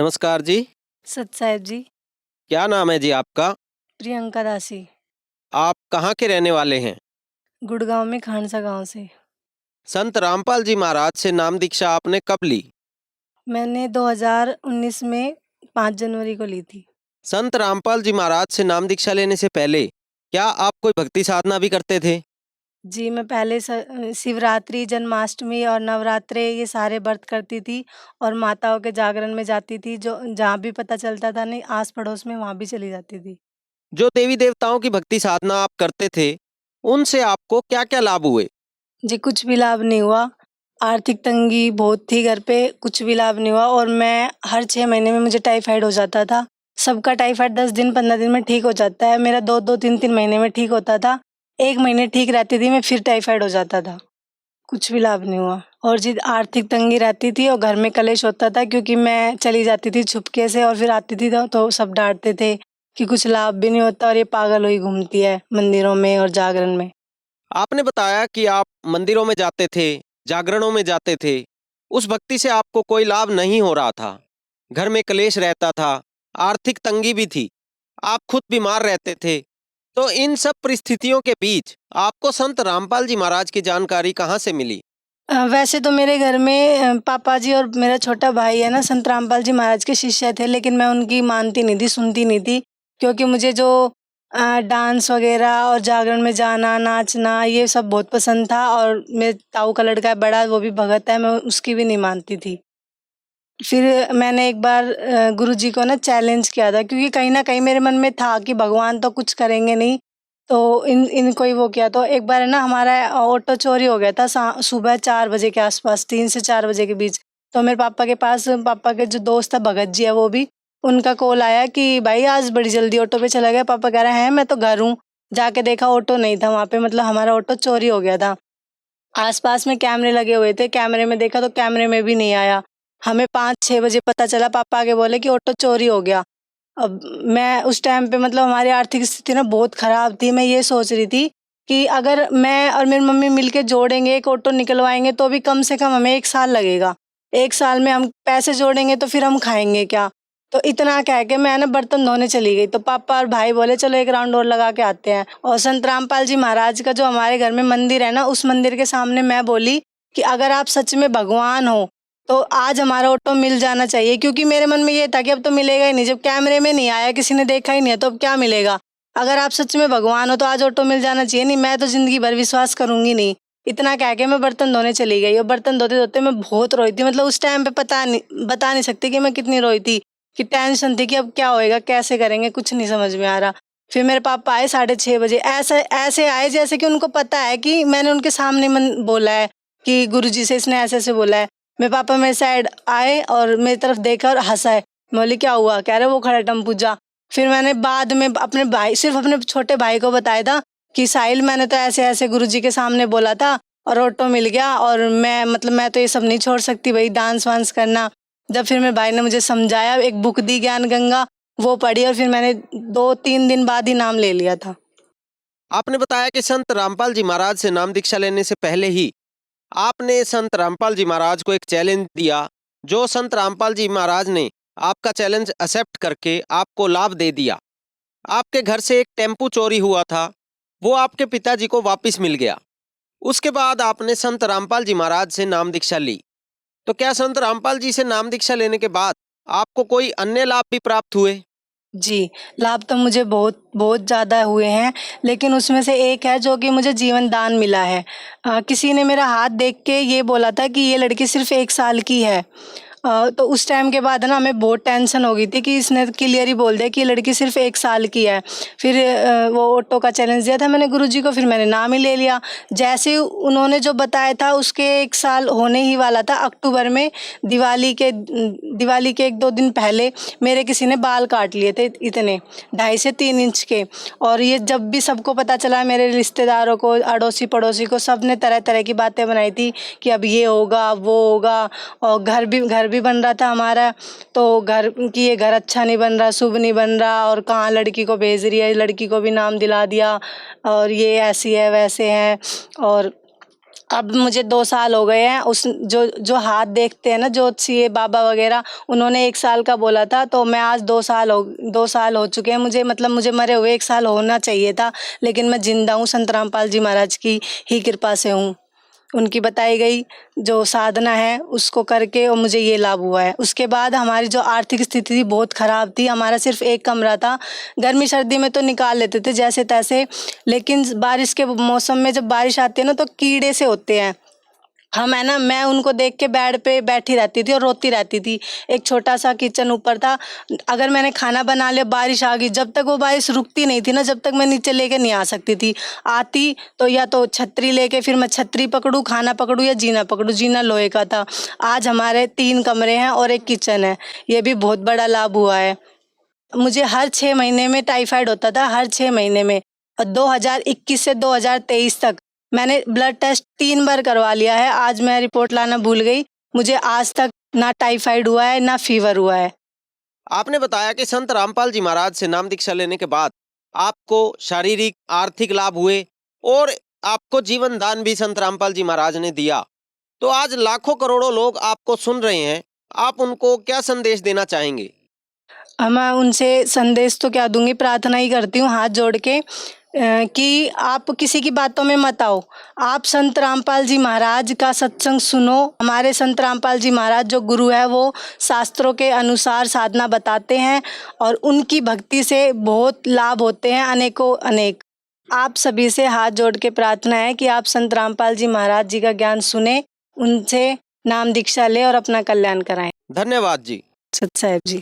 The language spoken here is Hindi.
नमस्कार जी। सत साहेब जी। क्या नाम है जी आपका? प्रियंका दासी। आप कहाँ के रहने वाले हैं? गुड़गांव में खानसा गांव से। संत रामपाल जी महाराज से नाम दीक्षा आपने कब ली? मैंने 2019 में 5 जनवरी को ली थी। संत रामपाल जी महाराज से नाम दीक्षा लेने से पहले क्या आप कोई भक्ति साधना भी करते थे? जी, मैं पहले शिवरात्रि, जन्माष्टमी और नवरात्रे ये सारे व्रत करती थी और माताओं के जागरण में जाती थी, जो जहाँ भी पता चलता था नहीं आस-पड़ोस में वहाँ भी चली जाती थी। जो देवी देवताओं की भक्ति साधना आप करते थे, उनसे आपको क्या-क्या लाभ हुए? जी, कुछ भी लाभ नहीं हुआ। आर्थिक तंगी बहुत थी घर पे, कुछ भी लाभ नहीं हुआ और मैं हर 6 महीने में मुझे टाइफाइड हो जाता था। सबका टाइफाइड 10 दिन 15 दिन में ठीक हो जाता है, मेरा 2-2 3-3 महीने में ठीक होता था। 1 महीने ठीक रहती थी मैं, फिर टाइफाइड हो जाता था। कुछ भी लाभ नहीं हुआ और जी आर्थिक तंगी रहती थी और घर में कलेश होता था क्योंकि मैं चली जाती थी छुपके से और फिर आती थी तो सब डाँटते थे कि कुछ लाभ भी नहीं होता और ये पागल हुई घूमती है मंदिरों में और जागरण में। आपने बताया कि आप मंदिरों में जाते थे, जागरणों में जाते थे। उस भक्ति से आपको कोई लाभ नहीं हो रहा था। घर में क्लेश रहता था, आर्थिक तंगी भी थी, आप खुद बीमार रहते थे। तो इन सब परिस्थितियों के बीच आपको संत रामपाल जी महाराज की जानकारी कहाँ से मिली? वैसे तो मेरे घर में पापा जी और मेरा छोटा भाई है ना संत रामपाल जी महाराज के शिष्य थे, लेकिन मैं उनकी मानती नहीं थी, सुनती नहीं थी क्योंकि मुझे जो डांस वगैरह और जागरण में जाना, नाचना ये सब बहुत पसंद था और मेरे ताऊ का लड़का है बड़ा, वो भी भगत है, मैं उसकी भी नहीं मानती थी। फिर मैंने एक बार गुरुजी को ना चैलेंज किया था क्योंकि कहीं न कहीं मेरे मन में था कि भगवान तो कुछ करेंगे नहीं, तो इनको ही वो किया। तो एक बार है ना हमारा ऑटो चोरी हो गया था सुबह 4 बजे के आस-पास, 3 से 4 बजे के बीच। तो मेरे पापा के पास पापा के जो दोस्त है भगत जी है वो भी, उनका कॉल आया कि भाई आज बड़ी जल्दी ऑटो पे चला गया। पापा कह रहे हैं मैं तो घर हूँ। जाके देखा ऑटो नहीं था वहाँ पे, मतलब हमारा ऑटो चोरी हो गया था। आस-पास में कैमरे लगे हुए थे, कैमरे में देखा तो कैमरे में भी नहीं आया। हमें 5-6 बजे पता चला, पापा आके बोले कि ऑटो चोरी हो गया। अब मैं उस टाइम पे मतलब हमारी आर्थिक स्थिति ना बहुत खराब थी। मैं ये सोच रही थी कि अगर मैं और मेरी मम्मी मिलके जोड़ेंगे, एक ऑटो निकलवाएँगे तो भी कम से कम हमें 1 साल लगेगा। 1 साल में हम पैसे जोड़ेंगे तो फिर हम खाएँगे क्या? तो इतना कह के मैं ना बर्तन धोने चली गई। तो पापा और भाई बोले चलो एक राउंड और लगा के आते हैं। और संत रामपाल जी महाराज का जो हमारे घर में मंदिर है ना, उस मंदिर के सामने मैं बोली कि अगर आप सच में भगवान हो तो आज हमारा ऑटो मिल जाना चाहिए, क्योंकि मेरे मन में ये था कि अब तो मिलेगा ही नहीं, जब कैमरे में नहीं आया, किसी ने देखा ही नहीं है तो अब क्या मिलेगा। अगर आप सच में भगवान हो तो आज ऑटो मिल जाना चाहिए, नहीं मैं तो जिंदगी भर विश्वास करूंगी नहीं। इतना कह के मैं बर्तन धोने चली गई और बर्तन धोते धोते मैं बहुत रोई थी। मतलब उस टाइम पे पता नहीं बता नहीं सकती कि मैं कितनी रोई थी, कि टेंशन थी कि अब क्या होएगा, कैसे करेंगे, कुछ नहीं समझ में आ रहा। फिर मेरे पापा आए 6:30 बजे, ऐसे ऐसे आए जैसे कि उनको पता है कि मैंने उनके सामने बोला है कि गुरुजी से इसने ऐसे ऐसे बोला है। मेरे पापा मेरे साइड आए और मेरी तरफ देखा और हंसाए। मैं बोली क्या हुआ? कह रहे वो खड़ा है टम्पू जा। फिर मैंने बाद में अपने भाई, सिर्फ अपने छोटे भाई को बताया था कि साहिल मैंने तो ऐसे ऐसे गुरुजी के सामने बोला था और ऑटो मिल गया और मैं तो ये सब नहीं छोड़ सकती भाई, डांस वांस करना। जब फिर मेरे भाई ने मुझे समझाया, एक बुक दी ज्ञान गंगा, वो पढ़ी और फिर मैंने 2-3 दिन बाद ही नाम ले लिया था। आपने बताया कि संत रामपाल जी महाराज से नाम दीक्षा लेने से पहले ही आपने संत रामपाल जी महाराज को एक चैलेंज दिया, जो संत रामपाल जी महाराज ने आपका चैलेंज एक्सेप्ट करके आपको लाभ दे दिया। आपके घर से एक टेम्पू चोरी हुआ था, वो आपके पिताजी को वापस मिल गया। उसके बाद आपने संत रामपाल जी महाराज से नाम दीक्षा ली। तो क्या संत रामपाल जी से नाम दीक्षा लेने के बाद आपको कोई अन्य लाभ भी प्राप्त हुए? जी, लाभ तो मुझे बहुत बहुत ज़्यादा हुए हैं, लेकिन उसमें से एक है जो कि मुझे जीवन दान मिला है। किसी ने मेरा हाथ देख के ये बोला था कि ये लड़की सिर्फ़ 1 साल की है। तो उस टाइम के बाद ना हमें बहुत टेंशन हो गई थी कि इसने क्लियर ही बोल दिया कि ये लड़की सिर्फ़ 1 साल की है। फिर वो ऑटो का चैलेंज दिया था मैंने गुरुजी को, फिर मैंने नाम ही ले लिया। जैसे ही उन्होंने जो बताया था उसके 1 साल होने ही वाला था, अक्टूबर में दिवाली के 1-2 दिन पहले मेरे किसी ने बाल काट लिए थे इतने 2.5 से 3 इंच के। और ये जब भी सबको पता चला, मेरे रिश्तेदारों को, अड़ोसी-पड़ोसी को, सब ने तरह-तरह की बातें बनाई थी कि अब ये होगा, वो होगा। और घर भी बन रहा था हमारा, तो घर कि ये घर अच्छा नहीं बन रहा, शुभ नहीं बन रहा और कहाँ लड़की को भेज रही है, लड़की को भी नाम दिला दिया और ये ऐसी है, वैसे हैं। और अब मुझे 2 साल हो गए हैं। उस जो जो हाथ देखते हैं ना ज्योतिषी बाबा वगैरह, उन्होंने 1 साल का बोला था, तो मैं आज 2 साल हो चुके हैं मुझे, मतलब मुझे मरे हुए 1 साल होना चाहिए था, लेकिन मैं जिंदा हूँ। संत रामपाल जी महाराज की ही कृपा से हूँ। उनकी बताई गई जो साधना है उसको करके और मुझे ये लाभ हुआ है। उसके बाद हमारी जो आर्थिक स्थिति थी बहुत ख़राब थी। हमारा सिर्फ एक कमरा था, गर्मी सर्दी में तो निकाल लेते थे जैसे तैसे, लेकिन बारिश के मौसम में जब बारिश आती है ना तो कीड़े से होते हैं। हम है ना, मैं उनको देख के बेड पे बैठी रहती थी और रोती रहती थी। एक छोटा सा किचन ऊपर था, अगर मैंने खाना बना लिया, बारिश आ गई, जब तक वो बारिश रुकती नहीं थी ना, जब तक मैं नीचे लेके नहीं आ सकती थी। आती तो या तो छतरी लेके, फिर मैं छतरी पकड़ूँ, खाना पकड़ूँ या जीना पकड़ूँ। जीना लोहे का था। आज हमारे 3 कमरे हैं और एक किचन है। ये भी बहुत बड़ा लाभ हुआ है। मुझे हर 6 महीने में टाइफाइड होता था, हर 6 महीने में। और 2021 से 2023 तक मैंने ब्लड टेस्ट 3 बार करवा लिया है। आज मैं रिपोर्ट लाना भूल गई। मुझे आज तक ना टाइफाइड हुआ है ना फीवर हुआ है। आपने बताया कि संत रामपाल जी महाराज से नाम दीक्षा लेने के बाद आपको शारीरिक आर्थिक लाभ हुए और आपको जीवन दान भी संत रामपाल जी महाराज ने दिया। तो आज लाखों करोड़ों लोग आपको सुन रहे हैं, आप उनको क्या संदेश देना चाहेंगे? मैं उनसे संदेश तो क्या दूंगी, प्रार्थना ही करती हूँ हाथ जोड़ के कि आप किसी की बातों में मत आओ। आप संत रामपाल जी महाराज का सत्संग सुनो। हमारे संत रामपाल जी महाराज जो गुरु है वो शास्त्रों के अनुसार साधना बताते हैं और उनकी भक्ति से बहुत लाभ होते हैं, अनेकों अनेक। आप सभी से हाथ जोड़ के प्रार्थना है कि आप संत रामपाल जी महाराज जी का ज्ञान सुने, उनसे नाम दीक्षा ले और अपना कल्याण कराएं। धन्यवाद जी। सत साहेब जी।